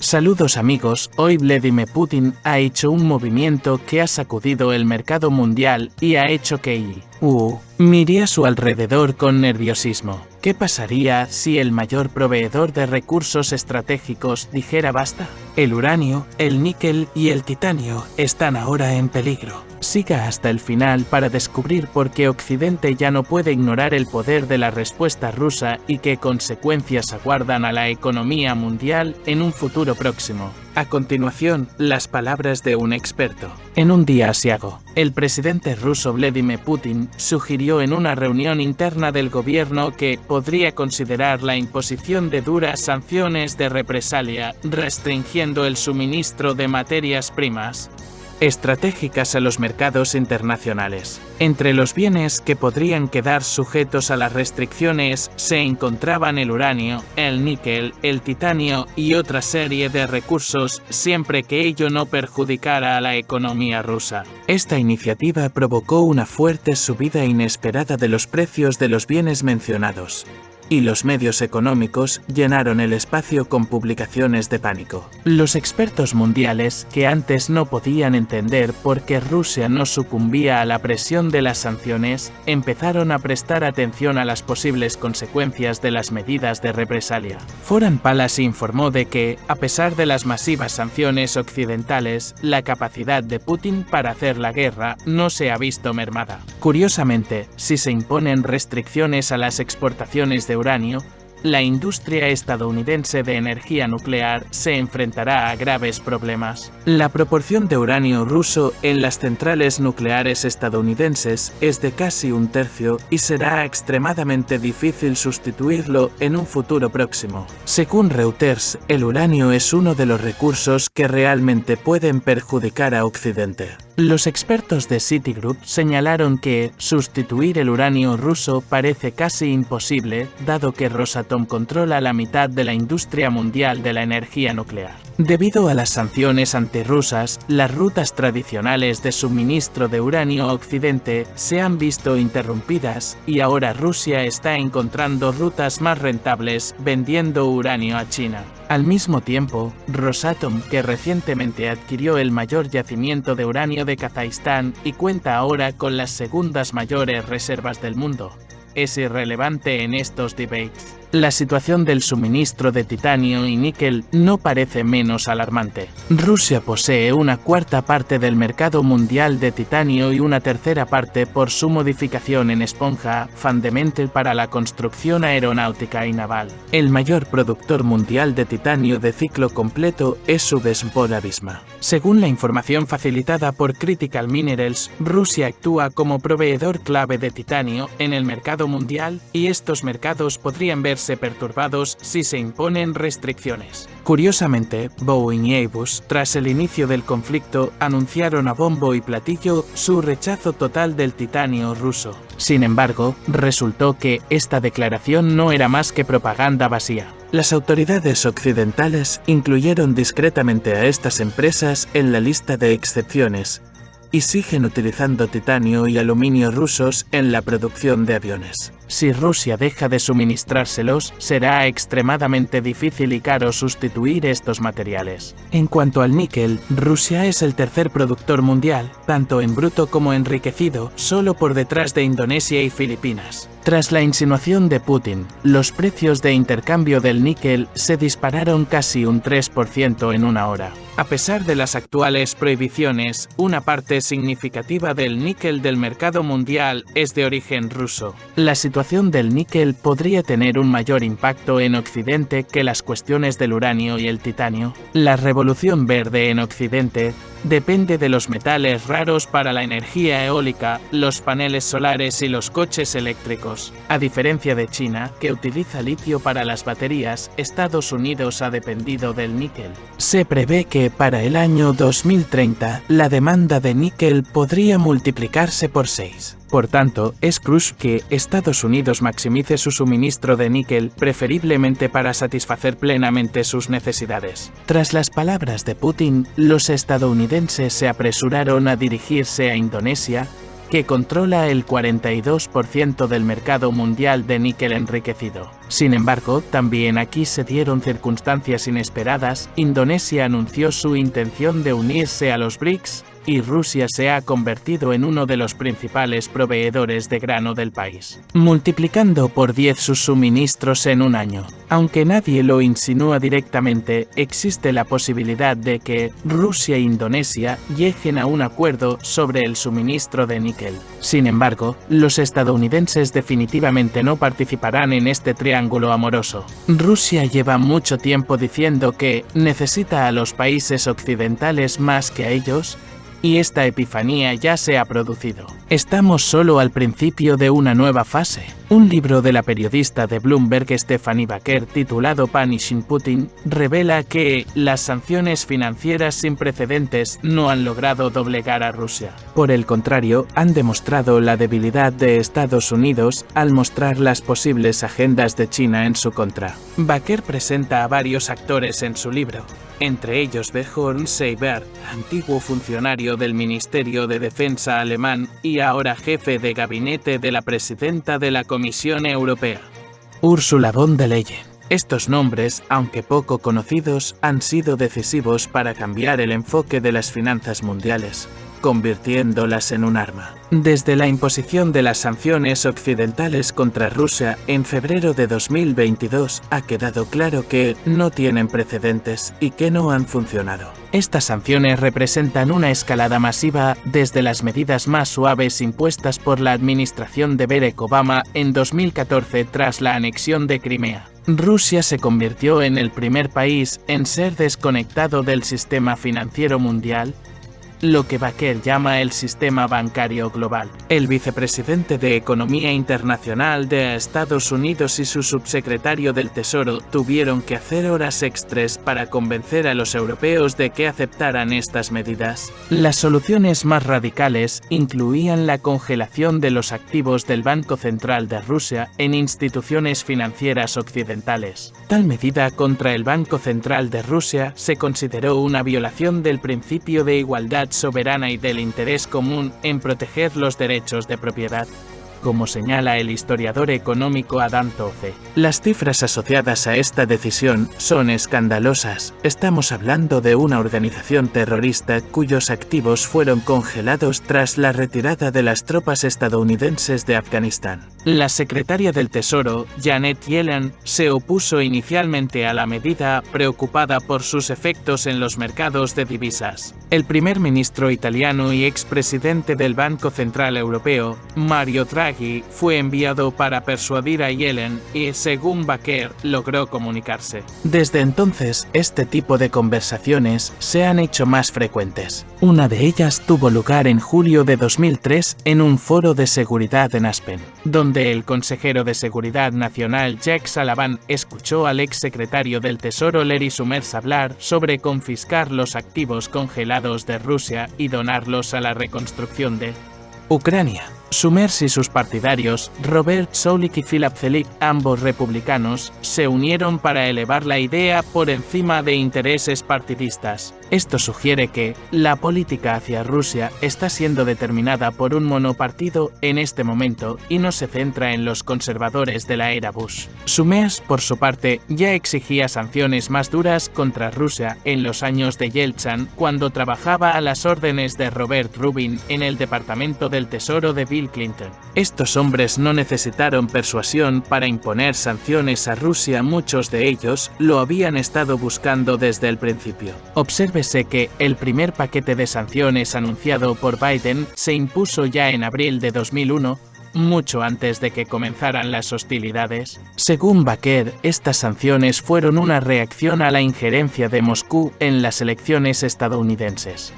Saludos amigos, hoy Vladimir Putin ha hecho un movimiento que ha sacudido el mercado mundial y ha hecho que mire a su alrededor con nerviosismo. ¿Qué pasaría si el mayor proveedor de recursos estratégicos dijera basta? El uranio, el níquel y el titanio están ahora en peligro. Siga hasta el final para descubrir por qué Occidente ya no puede ignorar el poder de la respuesta rusa y qué consecuencias aguardan a la economía mundial en un futuro próximo. A continuación, las palabras de un experto. En un día asiago, el presidente ruso Vladimir Putin sugirió en una reunión interna del gobierno que podría considerar la imposición de duras sanciones de represalia, restringiendo el suministro de materias primas estratégicas a los mercados internacionales. Entre los bienes que podrían quedar sujetos a las restricciones se encontraban el uranio, el níquel, el titanio y otra serie de recursos, siempre que ello no perjudicara a la economía rusa. Esta iniciativa provocó una fuerte subida inesperada de los precios de los bienes mencionados, y los medios económicos llenaron el espacio con publicaciones de pánico. Los expertos mundiales, que antes no podían entender por qué Rusia no sucumbía a la presión de las sanciones, empezaron a prestar atención a las posibles consecuencias de las medidas de represalia. Foreign Palace informó de que, a pesar de las masivas sanciones occidentales, la capacidad de Putin para hacer la guerra no se ha visto mermada. Curiosamente, si se imponen restricciones a las exportaciones de uranio, la industria estadounidense de energía nuclear se enfrentará a graves problemas. La proporción de uranio ruso en las centrales nucleares estadounidenses es de casi un tercio y será extremadamente difícil sustituirlo en un futuro próximo. Según Reuters, el uranio es uno de los recursos que realmente pueden perjudicar a Occidente. Los expertos de Citigroup señalaron que sustituir el uranio ruso parece casi imposible, dado que Rosatom controla la mitad de la industria mundial de la energía nuclear. Debido a las sanciones antirrusas, las rutas tradicionales de suministro de uranio a Occidente se han visto interrumpidas y ahora Rusia está encontrando rutas más rentables vendiendo uranio a China. Al mismo tiempo, Rosatom, que recientemente adquirió el mayor yacimiento de uranio de Kazajistán y cuenta ahora con las segundas mayores reservas del mundo, es irrelevante en estos debates. La situación del suministro de titanio y níquel no parece menos alarmante. Rusia posee una cuarta parte del mercado mundial de titanio y una tercera parte por su modificación en esponja, fundamental para la construcción aeronáutica y naval. El mayor productor mundial de titanio de ciclo completo es Subezbola Visma. Según la información facilitada por Critical Minerals, Rusia actúa como proveedor clave de titanio en el mercado mundial y estos mercados podrían verse perturbados si se imponen restricciones. Curiosamente, Boeing y Airbus, tras el inicio del conflicto, anunciaron a bombo y platillo su rechazo total del titanio ruso. Sin embargo, resultó que esta declaración no era más que propaganda vacía. Las autoridades occidentales incluyeron discretamente a estas empresas en la lista de excepciones y siguen utilizando titanio y aluminio rusos en la producción de aviones. Si Rusia deja de suministrárselos, será extremadamente difícil y caro sustituir estos materiales. En cuanto al níquel, Rusia es el tercer productor mundial, tanto en bruto como enriquecido, solo por detrás de Indonesia y Filipinas. Tras la insinuación de Putin, los precios de intercambio del níquel se dispararon casi un 3% en una hora. A pesar de las actuales prohibiciones, una parte significativa del níquel del mercado mundial es de origen ruso. La situación del níquel podría tener un mayor impacto en Occidente que las cuestiones del uranio y el titanio. La revolución verde en Occidente depende de los metales raros para la energía eólica, los paneles solares y los coches eléctricos. A diferencia de China, que utiliza litio para las baterías, Estados Unidos ha dependido del níquel. Se prevé que para el año 2030 la demanda de níquel podría multiplicarse por 6. Por tanto, es crucial que Estados Unidos maximice su suministro de níquel, preferiblemente para satisfacer plenamente sus necesidades. Tras las palabras de Putin, los estadounidenses se apresuraron a dirigirse a Indonesia, que controla el 42% del mercado mundial de níquel enriquecido. Sin embargo, también aquí se dieron circunstancias inesperadas. Indonesia anunció su intención de unirse a los BRICS, y Rusia se ha convertido en uno de los principales proveedores de grano del país, multiplicando por 10 sus suministros en un año. Aunque nadie lo insinúa directamente, existe la posibilidad de que Rusia e Indonesia lleguen a un acuerdo sobre el suministro de níquel. Sin embargo, los estadounidenses definitivamente no participarán en este triángulo amoroso. Rusia lleva mucho tiempo diciendo que necesita a los países occidentales más que a ellos, y esta epifanía ya se ha producido. Estamos solo al principio de una nueva fase. Un libro de la periodista de Bloomberg Stephanie Baker titulado Punishing Putin revela que las sanciones financieras sin precedentes no han logrado doblegar a Rusia. Por el contrario, han demostrado la debilidad de Estados Unidos al mostrar las posibles agendas de China en su contra. Baker presenta a varios actores en su libro, entre ellos Björn Seiber, antiguo funcionario del Ministerio de Defensa alemán y ahora jefe de gabinete de la presidenta de la Comisión Europea, Ursula von der Leyen. Estos nombres, aunque poco conocidos, han sido decisivos para cambiar el enfoque de las finanzas mundiales, convirtiéndolas en un arma. Desde la imposición de las sanciones occidentales contra Rusia en febrero de 2022, ha quedado claro que no tienen precedentes y que no han funcionado. Estas sanciones representan una escalada masiva desde las medidas más suaves impuestas por la administración de Barack Obama en 2014 tras la anexión de Crimea. Rusia se convirtió en el primer país en ser desconectado del sistema financiero mundial, lo que Baker llama el sistema bancario global. El vicepresidente de Economía Internacional de Estados Unidos y su subsecretario del Tesoro tuvieron que hacer horas extras para convencer a los europeos de que aceptaran estas medidas. Las soluciones más radicales incluían la congelación de los activos del Banco Central de Rusia en instituciones financieras occidentales. Tal medida contra el Banco Central de Rusia se consideró una violación del principio de igualdad soberana y del interés común en proteger los derechos de propiedad, como señala el historiador económico Adam Tooze. Las cifras asociadas a esta decisión son escandalosas. Estamos hablando de una organización terrorista cuyos activos fueron congelados tras la retirada de las tropas estadounidenses de Afganistán. La secretaria del Tesoro, Janet Yellen, se opuso inicialmente a la medida, preocupada por sus efectos en los mercados de divisas. El primer ministro italiano y expresidente del Banco Central Europeo, Mario Draghi, fue enviado para persuadir a Yellen y, según Baker, logró comunicarse. Desde entonces, este tipo de conversaciones se han hecho más frecuentes. Una de ellas tuvo lugar en julio de 2003 en un foro de seguridad en Aspen, donde el consejero de Seguridad Nacional Jake Sullivan escuchó al exsecretario del Tesoro Larry Summers hablar sobre confiscar los activos congelados de Rusia y donarlos a la reconstrucción de Ucrania. Summers y sus partidarios, Robert Zoellick y Philip Zellick, ambos republicanos, se unieron para elevar la idea por encima de intereses partidistas. Esto sugiere que la política hacia Rusia está siendo determinada por un monopartido en este momento y no se centra en los conservadores de la era Bush. Summers, por su parte, ya exigía sanciones más duras contra Rusia en los años de Yeltsin, cuando trabajaba a las órdenes de Robert Rubin en el Departamento del Tesoro de Bill Clinton. Estos hombres no necesitaron persuasión para imponer sanciones a Rusia, muchos de ellos lo habían estado buscando desde el principio. Obsérvese que el primer paquete de sanciones anunciado por Biden se impuso ya en abril de 2001, mucho antes de que comenzaran las hostilidades. Según Baker, estas sanciones fueron una reacción a la injerencia de Moscú en las elecciones estadounidenses.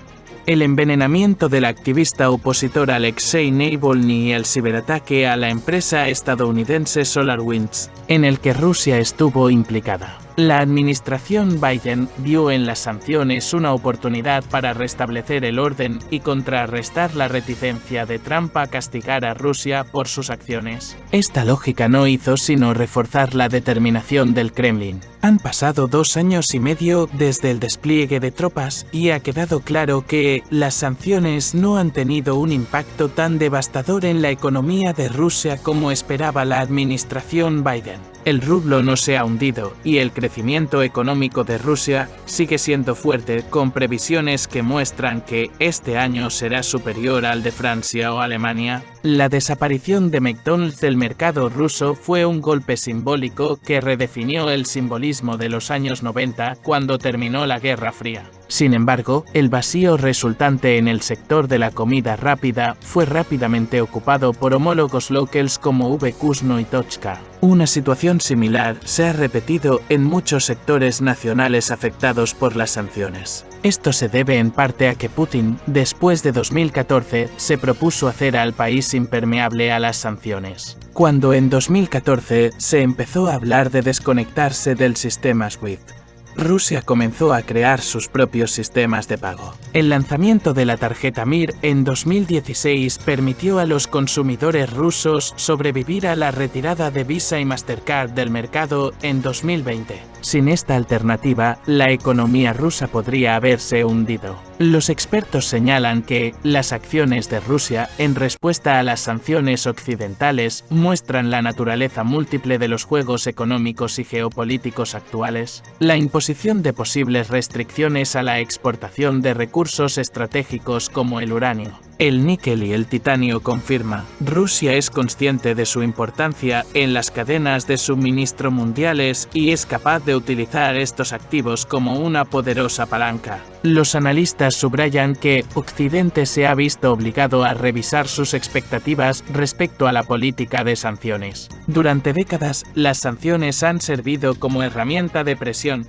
El envenenamiento del activista opositor Alexei Navalny y el ciberataque a la empresa estadounidense SolarWinds, en el que Rusia estuvo implicada. La administración Biden vio en las sanciones una oportunidad para restablecer el orden y contrarrestar la reticencia de Trump a castigar a Rusia por sus acciones. Esta lógica no hizo sino reforzar la determinación del Kremlin. Han pasado 2 años y medio desde el despliegue de tropas y ha quedado claro que las sanciones no han tenido un impacto tan devastador en la economía de Rusia como esperaba la administración Biden. El rublo no se ha hundido y el crecimiento económico de Rusia sigue siendo fuerte, con previsiones que muestran que este año será superior al de Francia o Alemania. La desaparición de McDonald's del mercado ruso fue un golpe simbólico que redefinió el simbolismo de los años 90 cuando terminó la Guerra Fría. Sin embargo, el vacío resultante en el sector de la comida rápida fue rápidamente ocupado por homólogos locales como Vkusno y Tochka. Una situación similar se ha repetido en muchos sectores nacionales afectados por las sanciones. Esto se debe en parte a que Putin, después de 2014, se propuso hacer al país impermeable a las sanciones. Cuando en 2014 se empezó a hablar de desconectarse del sistema SWIFT, Rusia comenzó a crear sus propios sistemas de pago. El lanzamiento de la tarjeta Mir en 2016 permitió a los consumidores rusos sobrevivir a la retirada de Visa y Mastercard del mercado en 2020. Sin esta alternativa, la economía rusa podría haberse hundido. Los expertos señalan que las acciones de Rusia en respuesta a las sanciones occidentales muestran la naturaleza múltiple de los juegos económicos y geopolíticos actuales. La imposición de posibles restricciones a la exportación de recursos estratégicos como el uranio, el níquel y el titanio confirma: Rusia es consciente de su importancia en las cadenas de suministro mundiales y es capaz de utilizar estos activos como una poderosa palanca. Los analistas subrayan que Occidente se ha visto obligado a revisar sus expectativas respecto a la política de sanciones. Durante décadas, las sanciones han servido como herramienta de presión,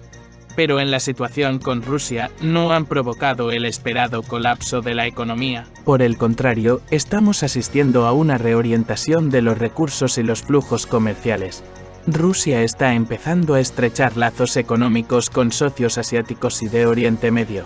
pero en la situación con Rusia no han provocado el esperado colapso de la economía. Por el contrario, estamos asistiendo a una reorientación de los recursos y los flujos comerciales. Rusia está empezando a estrechar lazos económicos con socios asiáticos y de Oriente Medio,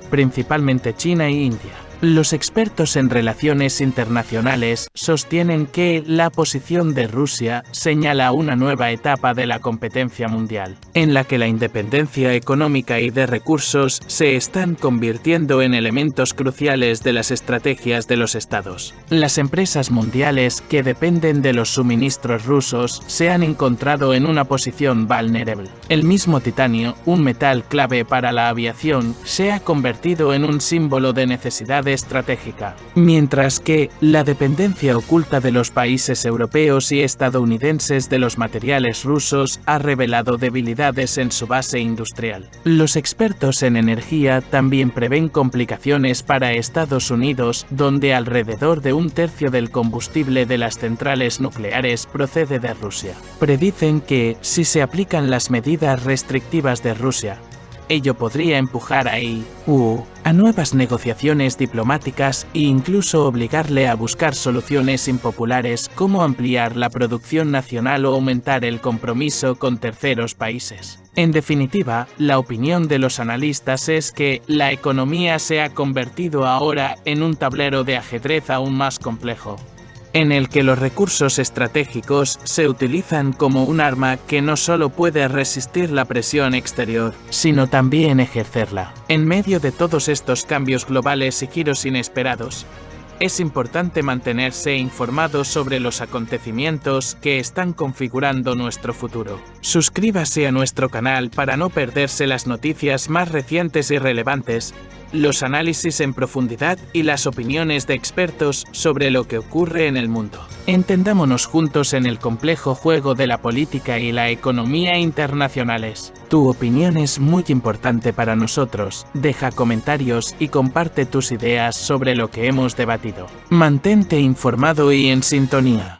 principalmente China e India. Los expertos en relaciones internacionales sostienen que la posición de Rusia señala una nueva etapa de la competencia mundial, en la que la independencia económica y de recursos se están convirtiendo en elementos cruciales de las estrategias de los estados. Las empresas mundiales que dependen de los suministros rusos se han encontrado en una posición vulnerable. El mismo titanio, un metal clave para la aviación, se ha convertido en un símbolo de necesidad estratégica, mientras que la dependencia oculta de los países europeos y estadounidenses de los materiales rusos ha revelado debilidades en su base industrial. Los expertos en energía también prevén complicaciones para Estados Unidos, donde alrededor de 1/3 del combustible de las centrales nucleares procede de Rusia. Predicen que, si se aplican las medidas restrictivas de Rusia, ello podría empujar a EU a nuevas negociaciones diplomáticas e incluso obligarle a buscar soluciones impopulares como ampliar la producción nacional o aumentar el compromiso con terceros países. En definitiva, la opinión de los analistas es que la economía se ha convertido ahora en un tablero de ajedrez aún más complejo, en el que los recursos estratégicos se utilizan como un arma que no solo puede resistir la presión exterior, sino también ejercerla. En medio de todos estos cambios globales y giros inesperados, es importante mantenerse informado sobre los acontecimientos que están configurando nuestro futuro. Suscríbase a nuestro canal para no perderse las noticias más recientes y relevantes, los análisis en profundidad y las opiniones de expertos sobre lo que ocurre en el mundo. Entendámonos juntos en el complejo juego de la política y la economía internacionales. Tu opinión es muy importante para nosotros. Deja comentarios y comparte tus ideas sobre lo que hemos debatido. Mantente informado y en sintonía.